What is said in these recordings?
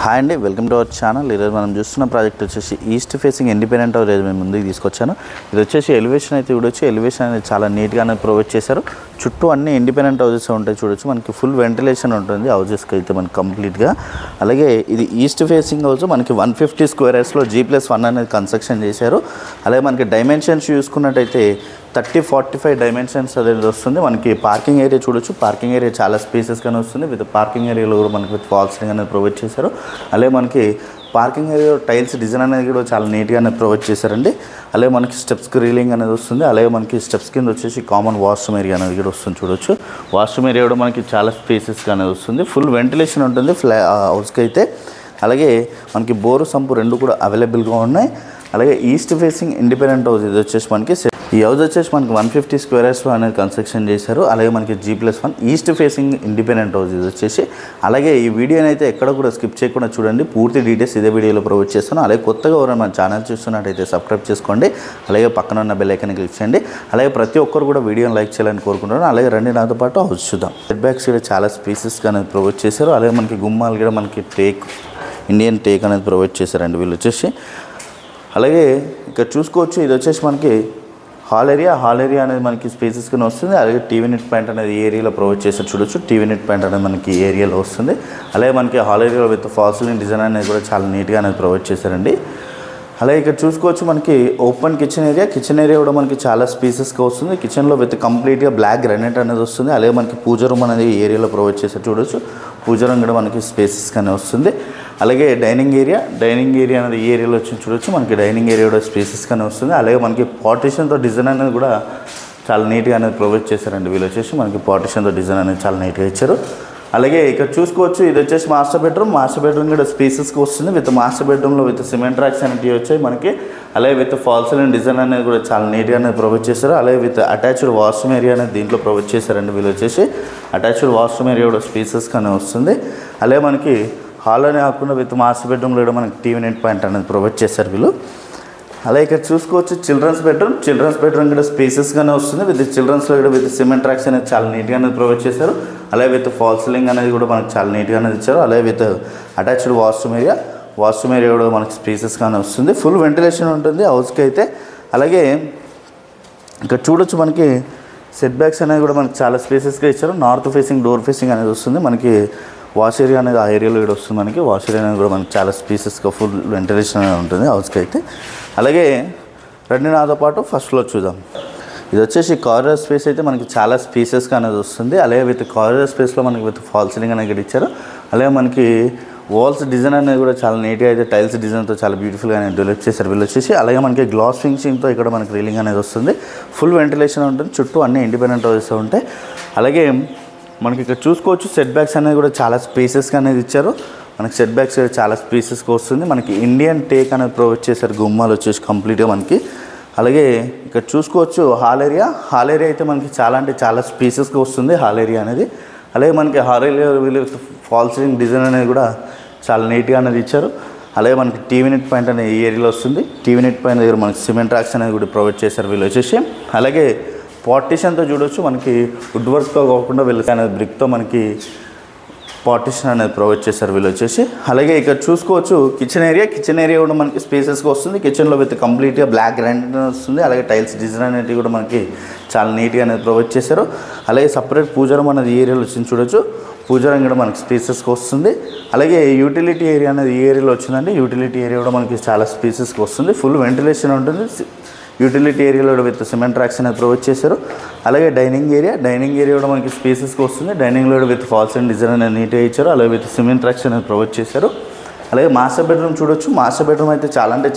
Hi అండి, welcome to our channel. ఈరోజు మనం చూస్తున్న ప్రాజెక్ట్ వచ్చేసి ఈస్ట్ ఫేసింగ్ ఇండిపెండెంట్ హౌస్ మేము ముందుకు తీసుకొచ్చాను. ఇది వచ్చేసి ఎలివేషన్ అయితే చూడొచ్చు. ఎలివేషన్ అనేది చాలా నీట్గా అనేది ప్రొవైడ్ చేశారు. చుట్టూ అన్ని ఇండిపెండెంట్ హౌసెస్ ఉంటాయి చూడొచ్చు. మనకి ఫుల్ వెంటిలేషన్ ఉంటుంది హౌసెస్కి అయితే మనకి కంప్లీట్గా. అలాగే ఇది ఈస్ట్ ఫేసింగ్ హౌస్ మనకి 150 స్క్వేర్ యార్డ్స్లో G+1 అనేది కన్స్ట్రక్షన్ చేశారు. అలాగే మనకి డైమెన్షన్స్ చూసుకున్నట్టయితే 30-45 డైమెన్షన్స్ అనేది వస్తుంది. మనకి పార్కింగ్ ఏరియా చూడొచ్చు. పార్కింగ్ ఏరియా చాలా స్పేసెస్గానే వస్తుంది. విత్ పార్కింగ్ ఏరియాలో కూడా మనకి విత్ ఫాల్ సీలింగ్ అనేది ప్రొవైడ్ చేశారు. అలాగే మనకి పార్కింగ్ ఏరియా టైల్స్ డిజైన్ అనేది కూడా చాలా నీట్గా అనేది ప్రొవైడ్ చేశారండి. అలాగే మనకి స్టెప్స్ గ్రిల్లింగ్ అనేది వస్తుంది. అలాగే మనకి స్టెప్స్ కింద వచ్చేసి కామన్ వాష్రూమ్ ఏరియా అనేది కూడా వస్తుంది చూడొచ్చు. వాష్రూమ్ ఏరియా కూడా మనకి చాలా స్పేసెస్గా అనేది వస్తుంది. ఫుల్ వెంటిలేషన్ ఉంటుంది హౌస్కి అయితే. అలాగే మనకి బోరు సంపు రెండు కూడా అవైలబుల్గా ఉన్నాయి. అలాగే ఈస్ట్ ఫేసింగ్ ఇండిపెండెంట్ హౌస్ ఇది వచ్చేసి మనకి ఈ హౌస్ వచ్చేసి మనకి 150 స్క్వేర్ యార్డ్స్లో అనేది కన్స్ట్రక్షన్ చేశారు. అలాగే మనకి G+1 east facing independent house ఇది వచ్చేసి. అలాగే ఈ వీడియోని అయితే ఎక్కడ కూడా స్కిప్ చేయకుండా చూడండి. పూర్తి డీటెయిల్స్ ఇదే వీడియోలో ప్రొవైడ్ చేస్తాను. అలాగే కొత్తగా ఎవరైనా మన ఛానల్ చూస్తున్నట్టయితే సబ్స్క్రైబ్ చేసుకోండి. అలాగే పక్కన ఉన్న బెల్ ఐకాన్ క్లిక్ చేయండి. అలాగే ప్రతి ఒక్కరు కూడా వీడియోని లైక్ చేయాలని కోరుకుంటున్నాను. అలాగే రండి నాతో పాటు హౌస్ చూద్దాం. సెట్ బ్యాక్స్ కూడా చాలా స్పేసెస్గా అనేది ప్రొవైడ్ చేశారు. అలాగే మనకి గుమ్మాలు కూడా మనకి ఇండియన్ టేక్ అనేది ప్రొవైడ్ చేశారండి వీళ్ళు వచ్చేసి. అలాగే ఇక్కడ చూసుకోవచ్చు. ఇది వచ్చేసి మనకి హాల్ ఏరియా అనేది మనకి స్పేసెస్గా వస్తుంది. అలాగే టీవీ నెట్ పాయింట్ అనేది ఏరియాలో ప్రొవైడ్ చేస్తారు చూడొచ్చు. టీవీ నెట్ పాయింట్ అనేది మనకి ఏరియాలో వస్తుంది. అలాగే మనకి హాల్ ఏరియాలో విత్ ఫాల్ సీలింగ్ డిజైన్ అనేది కూడా చాలా నీట్గా అనేది ప్రొవైడ్ చేశారండి. అలాగే ఇక్కడ చూసుకోవచ్చు మనకి ఓపెన్ కిచెన్ ఏరియా కూడా మనకి చాలా స్పేసెస్గా వస్తుంది. కిచెన్లో విత్ కంప్లీట్గా బ్లాక్ గ్రానైట్ అనేది వస్తుంది. అలాగే మనకి పూజ రూమ్ అనేది ఏరియాలో ప్రొవైడ్ చేస్తారు చూడొచ్చు. పూజ రూమ్ కూడా మనకి స్పేసెస్గానే వస్తుంది. అలాగే డైనింగ్ ఏరియా అనేది ఈ ఏరియాలో వచ్చి చూడొచ్చు. మనకి డైనింగ్ ఏరియా కూడా స్పేసెస్గానే వస్తుంది. అలాగే మనకి పార్టిషన్తో డిజైన్ అనేది కూడా చాలా నీట్గా అనేది ప్రొవైడ్ చేశారండి వీళ్ళు వచ్చేసి. మనకి పార్టిషన్తో డిజైన్ అనేది చాలా నీట్గా ఇచ్చారు. అలాగే ఇక్కడ చూసుకోవచ్చు. ఇది వచ్చేసి మాస్టర్ బెడ్రూమ్ కూడా స్పేసెస్కి వస్తుంది. విత్ మాస్టర్ బెడ్రూమ్లో విత్ సిమెంట్ రాక్స్ అనేవి వచ్చాయి మనకి. అలాగే విత్ ఫాల్ సీలింగ్ డిజైన్ అనేది కూడా చాలా నీట్గా అనేది ప్రొవైడ్ చేశారు. అలాగే విత్ అటాచ్డ్ వాష్రూమ్ ఏరియా అనేది దీంట్లో ప్రొవైడ్ చేశారండి వీళ్ళు వచ్చేసి. అటాచ్డ్ వాష్రూమ్ ఏరియా కూడా స్పేసెస్గానే వస్తుంది. అలాగే మనకి హాల్ అనే కాకుండా విత్ మాస్టర్ బెడ్రూమ్లో కూడా మనకి టీవీ నెట్ పాయింట్ అనేది ప్రొవైడ్ చేశారు వీళ్ళు. అలాగే ఇక్కడ చూసుకోవచ్చు చిల్డ్రన్స్ బెడ్రూమ్ కూడా స్పేసెస్గానే వస్తుంది. విత్ చిల్డ్రన్స్లో కూడా విత్ సిమెంట్ రాక్స్ అనేది చాలా నీట్గా అనేది ప్రొవైడ్ చేశారు. అలాగే విత్ ఫాల్ సీలింగ్ అనేది కూడా మనకి చాలా నీట్గా అనేది ఇచ్చారు. అలాగే విత్ అటాచ్డ్ వాష్రూమ్ ఏరియా కూడా మనకి స్పేసెస్గానే వస్తుంది. ఫుల్ వెంటిలేషన్ ఉంటుంది హౌస్కి అయితే. అలాగే ఇక్కడ చూడొచ్చు మనకి సెట్ బ్యాక్స్ అనేది కూడా మనకి చాలా స్పేసెస్గా ఇచ్చారు. నార్త్ ఫేసింగ్ డోర్ ఫేసింగ్ అనేది వస్తుంది. మనకి వాష్ ఏరియా అనేది ఆ ఏరియాలో కూడా వస్తుంది. మనకి వాష్ ఏరియా అనేది కూడా మనకి చాలా స్పేసెస్గా ఫుల్ వెంటిలేషన్ అనేది ఉంటుంది హౌస్కి అయితే. అలాగే రండి నాతో పాటు ఫస్ట్ ఫ్లోర్ చూద్దాం. ఇది వచ్చేసి కారిడార్ స్పేస్ అయితే మనకి చాలా స్పేసెస్గా అనేది వస్తుంది. అలాగే విత్ కారిడార్ స్పేస్లో మనకి విత్ ఫాల్ సీలింగ్ అనేది ఇక్కడ ఇచ్చారు. అలాగే మనకి వాల్స్ డిజైన్ అనేది కూడా చాలా నీట్గా అయితే టైల్స్ డిజైన్తో చాలా బ్యూటిఫుల్గా అనేది డెవలప్ చేశారు వీళ్ళు వచ్చేసి. అలాగే మనకి గ్లాస్ ఫినిషింగ్తో ఇక్కడ మనకి రీలింగ్ అనేది వస్తుంది. ఫుల్ వెంటిలేషన్ ఉంటుంది. చుట్టూ అన్ని ఇండిపెండెంట్ హౌసెస్ ఉంటాయి. అలాగే మనకి ఇక్కడ చూసుకోవచ్చు సెట్ బ్యాక్స్ అనేది కూడా చాలా స్పేసెస్గా అనేది ఇచ్చారు. మనకి సెట్ బ్యాక్స్ చాలా స్పేసెస్గా వస్తుంది. మనకి ఇండియన్ టేక్ అనేది ప్రొవైడ్ చేశారు గుమ్మాలు వచ్చేసి కంప్లీట్గా మనకి. అలాగే ఇక్కడ చూసుకోవచ్చు హాల్ ఏరియా అయితే మనకి చాలా స్పేసెస్గా వస్తుంది హాల్ ఏరియా అనేది. అలాగే మనకి hall area fall ceiling design అనేది కూడా చాలా నీట్గా అనేది ఇచ్చారు. అలాగే మనకి టీవీ నెట్ పాయింట్ అనేది ఈ ఏరియాలో వస్తుంది. టీవీ నెట్ పాయింట్ దగ్గర మనకి సిమెంట్ రాక్స్ అనేది కూడా ప్రొవైడ్ చేశారు వీళ్ళు వచ్చేసి. అలాగే పార్టిషన్తో చూడవచ్చు. మనకి వుడ్ వర్క్తో కాకుండా వీళ్ళు అనేది బ్రిక్తో మనకి పార్టిషన్ అనేది ప్రొవైడ్ చేశారు వీళ్ళు వచ్చేసి. అలాగే ఇక్కడ చూసుకోవచ్చు కిచెన్ ఏరియా కూడా మనకి స్పేసెస్గా వస్తుంది. కిచెన్లో విత్ కంప్లీట్గా బ్లాక్ గ్రానైట్ వస్తుంది. అలాగే టైల్స్ డిజైన్ అనేవి కూడా మనకి చాలా నీట్గా అనేది ప్రొవైడ్ చేశారు. అలాగే సపరేట్ పూజరం అనేది ఈ ఏరియాలో వచ్చింది చూడొచ్చు. పూజరం కూడా మనకి స్పేసెస్గా వస్తుంది. అలాగే యూటిలిటీ ఏరియా అనేది ఈ ఏరియాలో వచ్చిందండి. యూటిలిటీ ఏరియా కూడా మనకి చాలా స్పేసెస్గా వస్తుంది. ఫుల్ వెంటిలేషన్ ఉంటుంది. యూటిలిటీ ఏరియాలో విత్ సిమెంట్ రాక్స్ అనేది ప్రొవైడ్ చేశారు. అలాగే డైనింగ్ ఏరియా కూడా మనకి స్పేసెస్గా వస్తుంది. డైనింగ్లో విత్ ఫాల్ సీలింగ్ డిజైన్ అనేది నీట్గా ఇచ్చారు. అలాగే విత్ సిమెంట్ రాక్స్ అనేది ప్రొవైడ్ చేశారు. అలాగే మాస్టర్ బెడ్రూమ్ చూడొచ్చు. మాస్టర్ బెడ్రూమ్ అయితే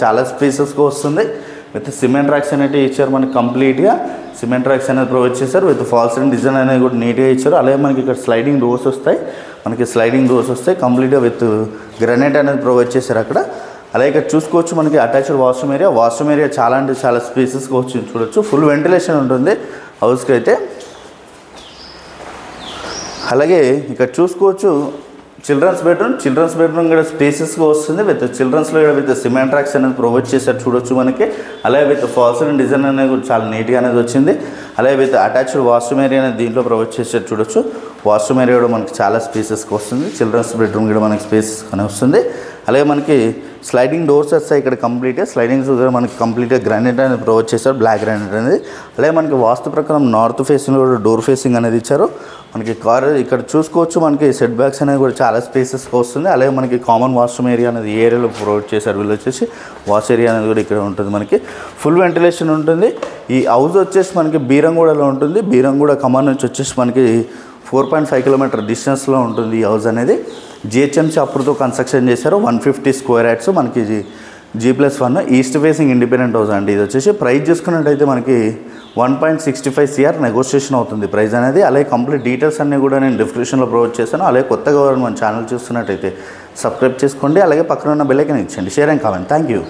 చాలా స్పేసెస్గా వస్తుంది. విత్ సిమెంట్ రాక్స్ అనేవి ఇచ్చారు మనకి కంప్లీట్గా. సిమెంట్ రాక్స్ అనేది ప్రొవైడ్ చేశారు. విత్ ఫాల్ సీలింగ్ డిజైన్ అనేది కూడా నీట్గా ఇచ్చారు. అలాగే మనకి ఇక్కడ స్లైడింగ్ డోర్స్ వస్తాయి కంప్లీట్గా విత్ గ్రానైట్ అనేది ప్రొవైడ్ చేశారు అక్కడ. అలాగే ఇక్కడ చూసుకోవచ్చు మనకి అటాచ్డ్ వాష్రూమ్ ఏరియా చాలా స్పేసెస్గా వచ్చింది చూడొచ్చు. ఫుల్ వెంటిలేషన్ ఉంటుంది హౌస్కి అయితే. అలాగే ఇక్కడ చూసుకోవచ్చు చిల్డ్రన్స్ బెడ్రూమ్ కూడా స్పేసెస్గా వస్తుంది. విత్ చిల్డ్రన్స్లో కూడా విత్ సిమెంట్ రాక్స్ అనేది ప్రొవైడ్ చేశారు చూడొచ్చు మనకి. అలాగే విత్ ఫాల్ సీలింగ్ డిజైన్ అనేది కూడా చాలా నీట్గా అనేది వచ్చింది. అలాగే విత్ అటాచ్డ్ వాష్రూమ్ ఏరియా అనేది దీంట్లో ప్రొవైడ్ చేశారు చూడొచ్చు. వాష్రూమ్ ఏరియా కూడా మనకి చాలా స్పేసెస్కి వస్తుంది. చిల్డ్రన్స్ బెడ్రూమ్ కూడా మనకి స్పేస్ అని వస్తుంది. అలాగే మనకి స్లైడింగ్ డోర్స్ వస్తాయి ఇక్కడ కంప్లీట్గా. స్లైడింగ్ డోర్స్ మనకి కంప్లీట్గా గ్రానైట్ అనేది ప్రొవైడ్ చేశారు, బ్లాక్ గ్రానైట్ అనేది. అలాగే మనకి వాస్తు ప్రకారం నార్త్ ఫేసింగ్ కూడా డోర్ ఫేసింగ్ అనేది ఇచ్చారు. మనకి కార్ ఇక్కడ చూసుకోవచ్చు, మనకి సెట్ బ్యాక్స్ అనేది కూడా చాలా స్పేసెస్కి వస్తుంది. అలాగే మనకి కామన్ వాష్రూమ్ ఏరియా అనేది ఏరియాలో ప్రొవైడ్ చేశారు. వీళ్ళు వచ్చేసి వాష్ ఏరియా అనేది కూడా ఇక్కడ ఉంటుంది. మనకి ఫుల్ వెంటిలేషన్ ఉంటుంది. ఈ హౌస్ వచ్చేసి మనకి బీరంగూడలో ఉంటుంది. బీరంగూడ కమాన్ నుంచి వచ్చేసి మనకి 4.5 కిలోమీటర్ డిస్టెన్స్లో ఉంటుంది ఈ హౌస్ అనేది. జిహెచ్ఎంసీ అప్రూవ్తో కన్స్ట్రక్షన్ చేశారు. 150 స్క్వేర్ యార్డ్స్ మనకి G+1 east facing independent house అండి. ఇది వచ్చేసి ప్రైస్ చూసుకున్నట్టయితే మనకి 1.65 CR నెగోషియేషన్ అవుతుంది ప్రైస్ అనేది. అలాగే కంప్లీట్ డీటెయిల్స్ అన్నీ కూడా నేను డిస్క్రిప్షన్లో ప్రొవైడ్ చేశాను. అలాగే కొత్తగా మన ఛానల్ చూస్తున్నట్టయితే సబ్స్క్రైబ్ చేసుకోండి. అలాగే పక్కన ఉన్న బెల్ ఐకాన్ ఇచ్చండి. Share and comment. Thank you.